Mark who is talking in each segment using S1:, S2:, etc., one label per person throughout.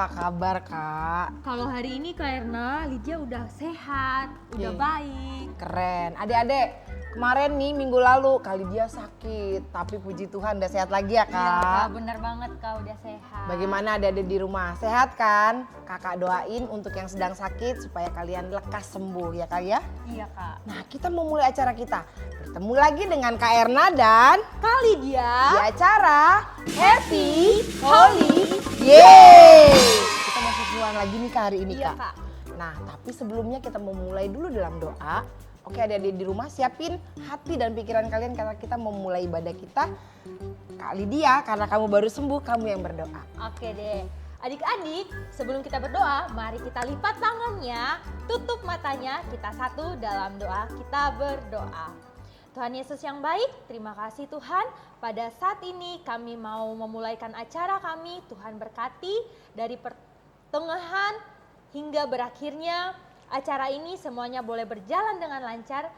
S1: apa kabar Kak?
S2: Kalau hari ini Kak Erna, Lydia udah sehat, udah baik.
S1: Keren. Adik-adik, kemarin nih minggu lalu Kak Lydia sakit, tapi puji Tuhan udah sehat lagi ya Kak.
S2: Iya Kak, bener banget Kak udah sehat.
S1: Bagaimana adik-adik di rumah? Sehat kan? Kakak doain untuk yang sedang sakit supaya kalian lekas sembuh ya Kak ya.
S2: Iya Kak.
S1: Nah kita mau mulai acara kita. Bertemu lagi dengan Kak Erna dan
S2: Kak Lydia.
S1: di acara
S2: Happy Holy.
S1: Yeay! Kita mau ketemuan lagi nih Kak hari ini
S2: Iya
S1: Kak.
S2: Kak.
S1: Nah tapi sebelumnya kita mau mulai dulu dalam doa. Oke adik-adik di rumah siapin hati dan pikiran kalian karena kita mau mulai ibadah kita. Kak Lydia karena kamu baru sembuh kamu yang berdoa.
S2: Oke deh. Adik-adik, sebelum kita berdoa, mari kita lipat tangannya, tutup matanya, kita satu dalam doa, kita berdoa. Tuhan Yesus yang baik, terima kasih Tuhan. Pada saat ini kami mau memulaikan acara kami, Tuhan berkati dari pertengahan hingga berakhirnya acara ini semuanya boleh berjalan dengan lancar.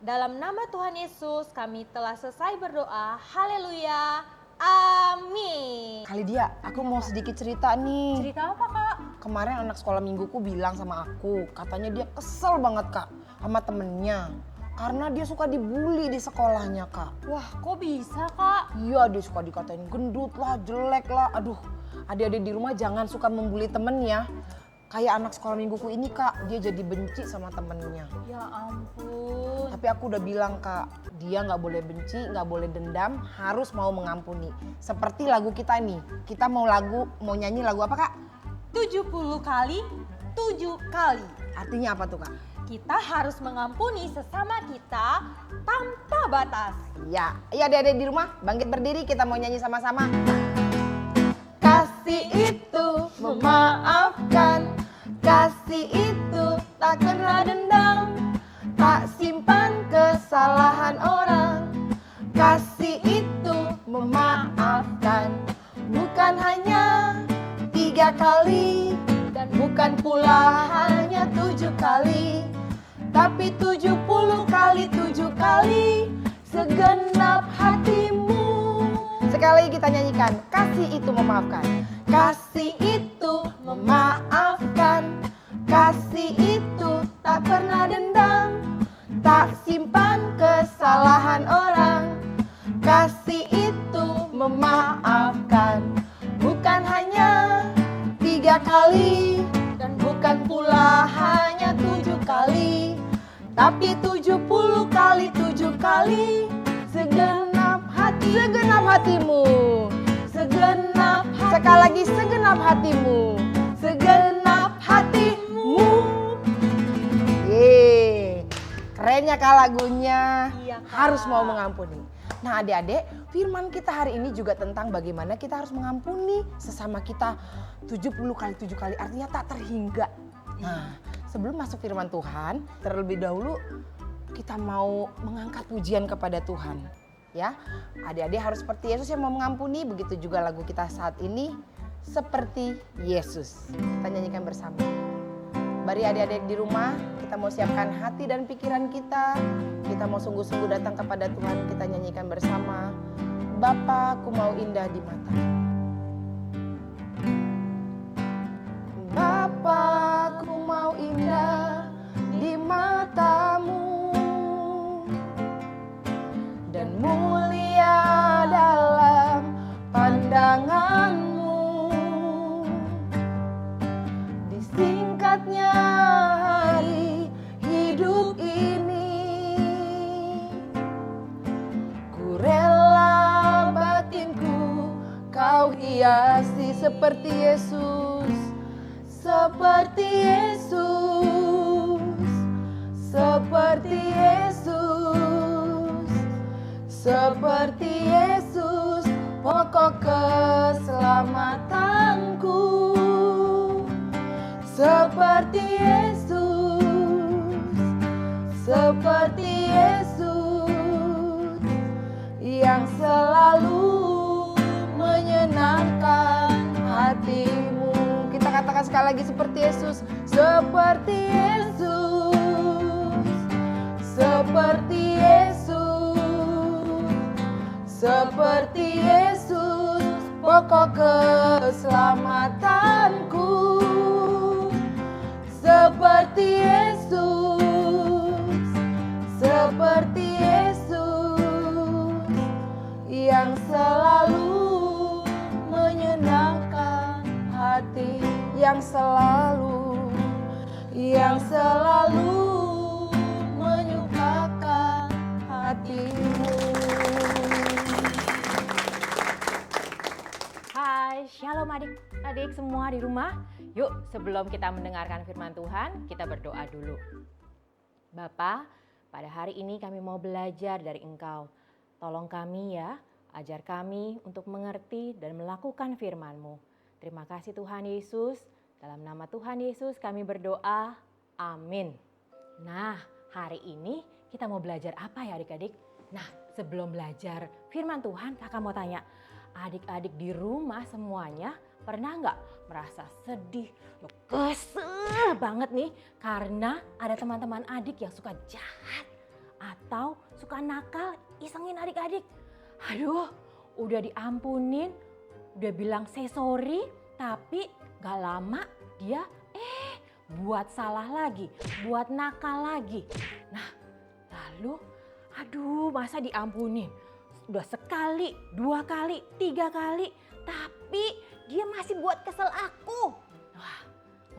S2: Dalam nama Tuhan Yesus kami telah selesai berdoa. Haleluya. Amin.
S1: Kak Lydia, aku mau sedikit cerita nih.
S2: Cerita apa Kak?
S1: Kemarin anak sekolah mingguku bilang sama aku, katanya dia kesel banget Kak sama temennya. Karena dia suka dibully di sekolahnya Kak.
S2: Wah kok bisa Kak?
S1: Iya dia suka dikatain gendut lah, jelek lah. Aduh adik-adik di rumah jangan suka membuli temennya. Kayak anak sekolah mingguku ini Kak, dia jadi benci sama temennya.
S2: Ya ampun.
S1: Tapi aku udah bilang Kak, dia gak boleh benci, gak boleh dendam, harus mau mengampuni. Seperti lagu kita nih, kita mau nyanyi lagu apa Kak?
S2: 70 kali, 7 kali.
S1: Artinya apa tuh Kak?
S2: Kita harus mengampuni sesama kita tanpa batas.
S1: Ya, iya adik-adik di rumah, bangkit berdiri kita mau nyanyi sama-sama. Kasih itu memaafkan, kasih itu tak kenal dendam, tak simpan kesalahan orang. Kasih itu memaafkan, bukan hanya 3 kali, dan bukan pula hanya 7 kali, tapi 70 kali 7 kali segenap hatimu. Sekali lagi kita nyanyikan, kasih itu memaafkan. Kasih itu memaafkan, kasih itu tak pernah dendam, tak simpan kesalahan orang. Kasih itu memaafkan, bukan hanya 3 kali, dan bukan pula hanya 7 kali, tapi 70 kali 7 kali segenap hatimu, segenap hati. Sekali lagi segenap hatimu, segenap hatimu. Yeay, kerennya Kak lagunya.
S2: Iya, Kak.
S1: Harus mau mengampuni. Nah adik-adik, firman kita hari ini juga tentang bagaimana kita harus mengampuni sesama kita 70 kali 7 kali, artinya tak terhingga. Nah sebelum masuk firman Tuhan, terlebih dahulu kita mau mengangkat pujian kepada Tuhan. Ya, adik-adik harus seperti Yesus yang mau mengampuni, begitu juga lagu kita saat ini seperti Yesus. Kita nyanyikan bersama. Mari adik-adik di rumah, kita mau siapkan hati dan pikiran kita. Kita mau sungguh-sungguh datang kepada Tuhan, kita nyanyikan bersama. Bapa, ku mau indah di mata. Bapa, ku mau indah di matamu, dan mulia dalam pandanganmu. Disingkatnya hari hidup ini, ku rela batinku kau hiasi seperti Yesus, seperti Yesus, seperti Yesus, seperti Yesus, pokok keselamatanku. Seperti Yesus, seperti Yesus, yang selalu menyenangkan hatimu. Kita katakan sekali lagi seperti Yesus, seperti Yesus, seperti Yesus, seperti Yesus, pokok keselamatanku. seperti Yesus, seperti Yesus yang selalu menyenangkan hati, yang selalu menyukakan hatimu.
S3: Hai, shalom adik-adik semua di rumah. Yuk, sebelum kita mendengarkan firman Tuhan, kita berdoa dulu. Bapa, pada hari ini kami mau belajar dari Engkau. Tolong kami ya, ajar kami untuk mengerti dan melakukan firman-Mu. Terima kasih Tuhan Yesus. Dalam nama Tuhan Yesus kami berdoa. Amin. Nah, hari ini kita mau belajar apa ya adik-adik? Nah, sebelum belajar firman Tuhan, kakak mau tanya, adik-adik di rumah semuanya pernah nggak merasa sedih, kesel banget nih karena ada teman-teman adik yang suka jahat atau suka nakal isengin adik-adik? Aduh, udah diampunin, udah bilang say sorry, tapi gak lama dia buat salah lagi, buat nakal lagi. Nah, lalu aduh masa diampunin? Udah sekali, 2 kali, 3 kali, tapi dia masih buat kesel aku. Wah,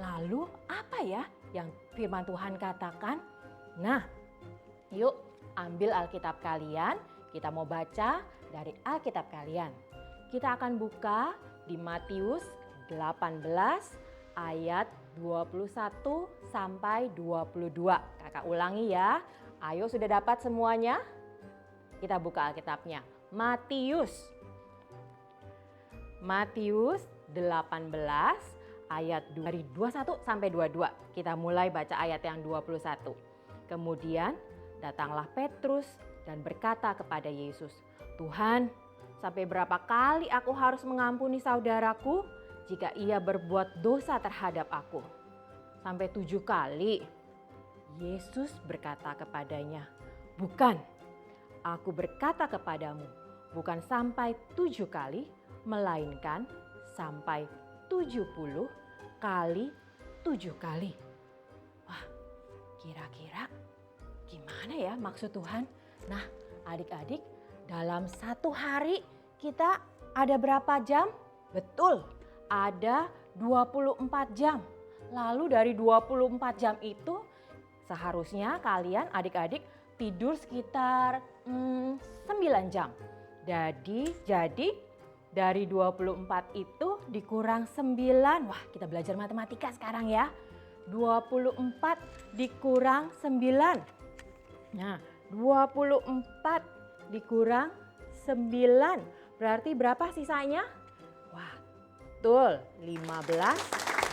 S3: lalu apa ya yang firman Tuhan katakan? Nah, yuk ambil Alkitab kalian, kita mau baca dari Alkitab kalian. Kita akan buka di Matius 18 ayat 21 sampai 22. Kakak ulangi ya. Ayo sudah dapat semuanya? Kita buka Alkitabnya. Matius 18 ayat dari 21 sampai 22. Kita mulai baca ayat yang 21. Kemudian datanglah Petrus dan berkata kepada Yesus, "Tuhan, sampai berapa kali aku harus mengampuni saudaraku jika ia berbuat dosa terhadap aku? Sampai 7 kali?" Yesus berkata kepadanya, "Bukan, aku berkata kepadamu, bukan sampai 7 kali, melainkan sampai 70 kali 7 kali." Wah, kira-kira gimana ya maksud Tuhan? Nah, adik-adik, dalam 1 hari kita ada berapa jam? Betul, ada 24 jam. Lalu dari 24 jam itu seharusnya kalian adik-adik tidur sekitar 9 jam. Jadi dari 24 itu dikurang 9. Wah, kita belajar matematika sekarang ya. 24 dikurang 9. Nah, 24 dikurang 9. Berarti berapa sisanya? Wah, betul, 15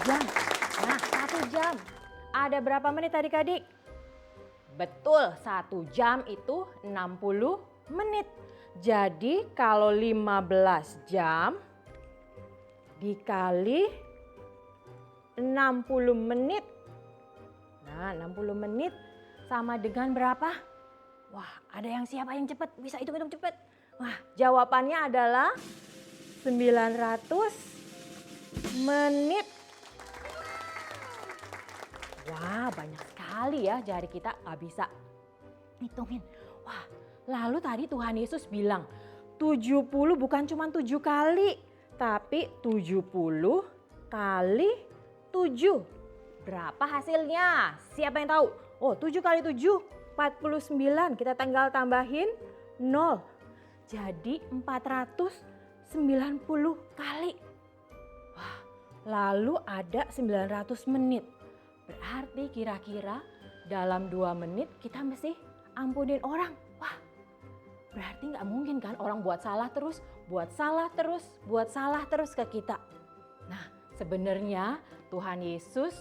S3: jam. Nah, 1 jam. Ada berapa menit adik-adik? Betul, 1 jam itu 60 menit. Jadi kalau 15 jam dikali 60 menit. Nah, 60 menit sama dengan berapa? Wah, ada yang siapa yang cepat? Bisa hitung-hitung cepat. Wah, jawabannya adalah 900 menit. Wah, banyak sekali ya jari kita nggak bisa hitungin. Wah, lalu tadi Tuhan Yesus bilang 70 bukan cuma 7 kali, tapi 70 kali 7. Berapa hasilnya? Siapa yang tahu? Oh, 7 kali 7, 49. Kita tinggal tambahin 0. Jadi 490 kali. Wah, lalu ada 900 menit. Berarti kira-kira dalam 2 menit kita mesti ampunin orang. Wah, berarti nggak mungkin kan orang buat salah terus ke kita. Nah, sebenarnya Tuhan Yesus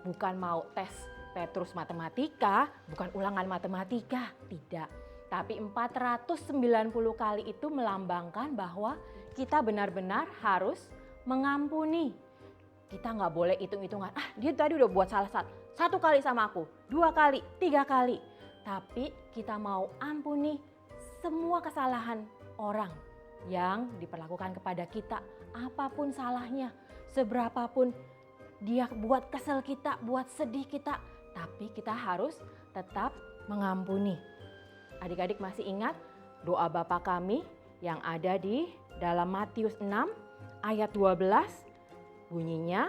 S3: bukan mau tes Petrus matematika, bukan ulangan matematika, tidak. Tapi 490 kali itu melambangkan bahwa kita benar-benar harus mengampuni. Kita nggak boleh hitung-hitungan, dia tadi udah buat salah 1 kali sama aku, 2 kali, 3 kali. Tapi kita mau ampuni semua kesalahan orang yang diperlakukan kepada kita, apapun salahnya, seberapapun dia buat kesel kita, buat sedih kita, tapi kita harus tetap mengampuni. Adik-adik masih ingat doa Bapa kami yang ada di dalam Matius 6 ayat 12? Bunyinya,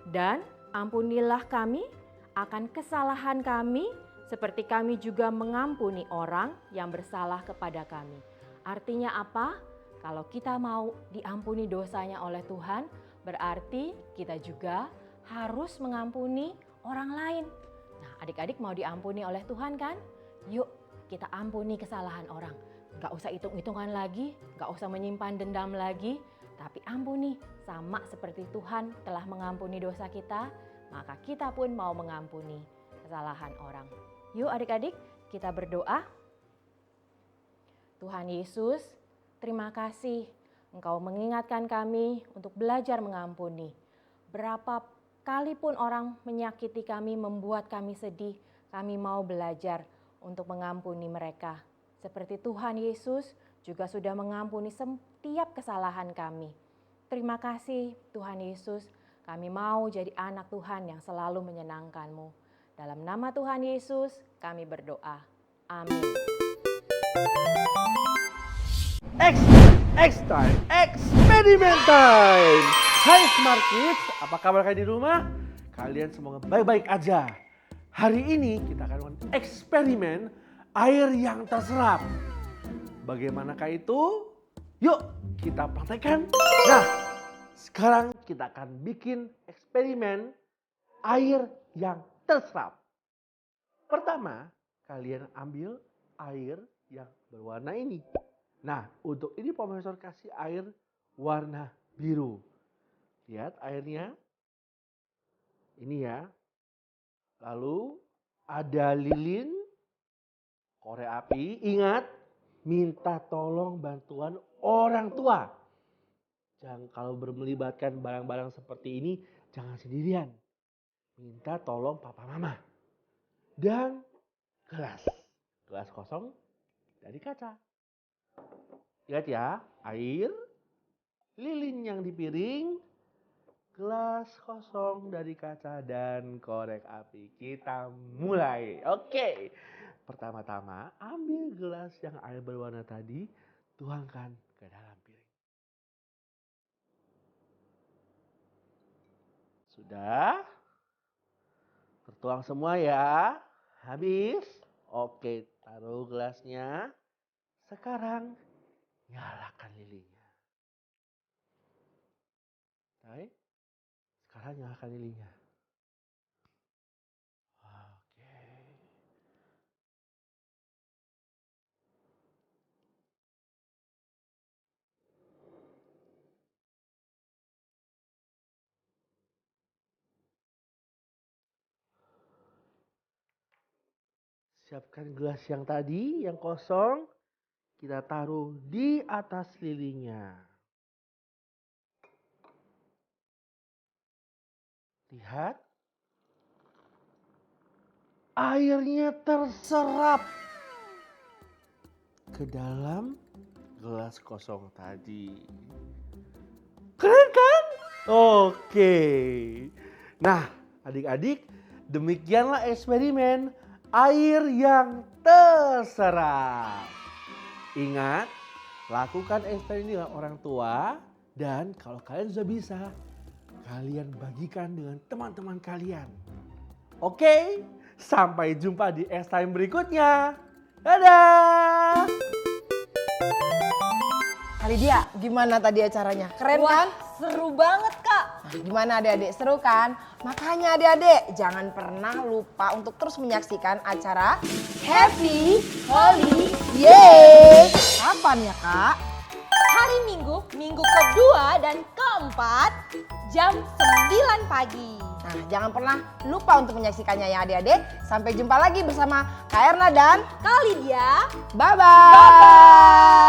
S3: dan ampunilah kami akan kesalahan kami seperti kami juga mengampuni orang yang bersalah kepada kami. Artinya apa? Kalau kita mau diampuni dosanya oleh Tuhan, berarti kita juga harus mengampuni orang lain. Nah, adik-adik mau diampuni oleh Tuhan kan? Yuk kita ampuni kesalahan orang. Gak usah hitung-hitungan lagi, gak usah menyimpan dendam lagi, tapi ampuni. Sama seperti Tuhan telah mengampuni dosa kita, maka kita pun mau mengampuni kesalahan orang. Yuk adik-adik, kita berdoa. Tuhan Yesus, terima kasih Engkau mengingatkan kami untuk belajar mengampuni. Berapa kali pun orang menyakiti kami, membuat kami sedih, kami mau belajar untuk mengampuni mereka. Seperti Tuhan Yesus juga sudah mengampuni setiap kesalahan kami. Terima kasih Tuhan Yesus, kami mau jadi anak Tuhan yang selalu menyenangkan-Mu. Dalam nama Tuhan Yesus kami berdoa. Amin.
S4: X time, eksperimen time. Hai Smart Kids, apa kabar kalian di rumah? Kalian semoga baik-baik aja. Hari ini kita akan melakukan eksperimen air yang terserap. Bagaimanakah itu? Yuk kita praktekkan. Nah, sekarang kita akan bikin eksperimen air yang terserap. Pertama, kalian ambil air yang berwarna ini. Nah, untuk ini Profesor kasih air warna biru. Lihat airnya. Ini ya. Lalu ada lilin, korek api. Ingat, minta tolong bantuan orang tua. Jangan kalau melibatkan barang-barang seperti ini, jangan sendirian. Minta tolong papa mama. Dan gelas. Gelas kosong dari kaca. Lihat ya, air, lilin yang di piring, gelas kosong dari kaca, dan korek api. Kita mulai. Oke. Pertama-tama ambil gelas yang air berwarna tadi, tuangkan ke dalam piring. Sudah? Tertuang semua ya? Habis? Oke, taruh gelasnya. Sekarang nyalakan lilinnya. Baik. Sekarang nyalakan lilinnya. Oke. Siapkan gelas yang tadi, yang kosong. Kita taruh di atas lilinnya. Lihat. Airnya terserap ke dalam gelas kosong tadi. Keren kan? Oke. Nah, adik-adik, demikianlah eksperimen air yang terserap. Ingat, lakukan eksperimen dengan orang tua, dan kalau kalian sudah bisa, kalian bagikan dengan teman-teman kalian. Oke, sampai jumpa di X Time berikutnya. Dadah!
S1: Kalidia, gimana tadi acaranya? Keren
S2: Wah,
S1: kan?
S2: seru banget Kak.
S1: Nah, gimana adik-adik? Seru kan? Makanya adik-adik jangan pernah lupa untuk terus menyaksikan acara Happy Holy Yeay. Kapan ya Kak?
S2: Hari Minggu, minggu kedua dan keempat, jam 9 pagi.
S1: Nah, jangan pernah lupa untuk menyaksikannya ya adik-adik. Sampai jumpa lagi bersama Kak Erna dan
S2: Kalidia.
S1: bye-bye.